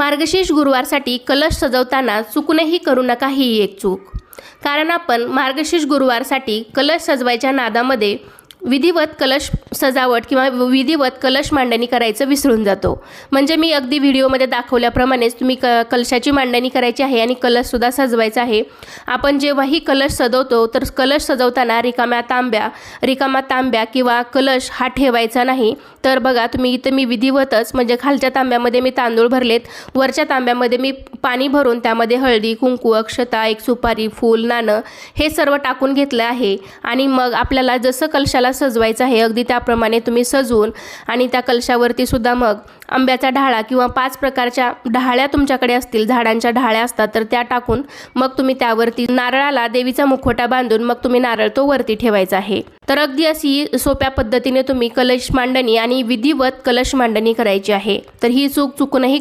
मार्गशीर्ष गुरुवारसाठी कलश सजवताना चुकूनही करू नका ही एक चूक. कारण आपण मार्गशीर्ष गुरुवारसाठी कलश सजवायच्या नादामध्ये विधिवत कलश सजावट किंवा विधिवत कलश मांडणी करायचं विसरून जातो. म्हणजे मी अगदी व्हिडिओमध्ये दाखवल्याप्रमाणेच तुम्ही कलशाची मांडणी करायची आहे आणि कलशसुद्धा सजवायचा आहे. आपण जेव्हाही कलश सजवतो तर कलश सजवताना रिकामा तांब्या किंवा कलश हा ठेवायचा नाही. तर बघा तुम्ही इथं मी विधिवतच म्हणजे खालच्या तांब्यामध्ये मी तांदूळ भरलेत, वरच्या तांब्यामध्ये मी पाणी भरून त्यामध्ये हळदी, कुंकू, अक्षता, एक सुपारी, फूल, नाणं हे सर्व टाकून घेतलं आहे. आणि मग आपल्याला जसं कलशाला सजवायचं आहे अगदी त्याप्रमाणे तुम्ही सजवून आणि त्या कलशावरती सुद्धा मग आंब्याचा ढाळा किंवा 5 प्रकारच्या ढाळ्या तुमच्याकडे असतील, झाडांच्या ढाळ्या असतात तर त्या टाकून मग तुम्ही त्यावरती नारळाला देवीचा मुखवटा बांधून मग तुम्ही नारळ तो वरती ठेवायचा आहे. तर अगदी अशी सोप्या पद्धतीने तुम्ही कलश मांडणी आणि विधिवत कलश मांडणी करायची आहे. तर ही चूक चुकूनही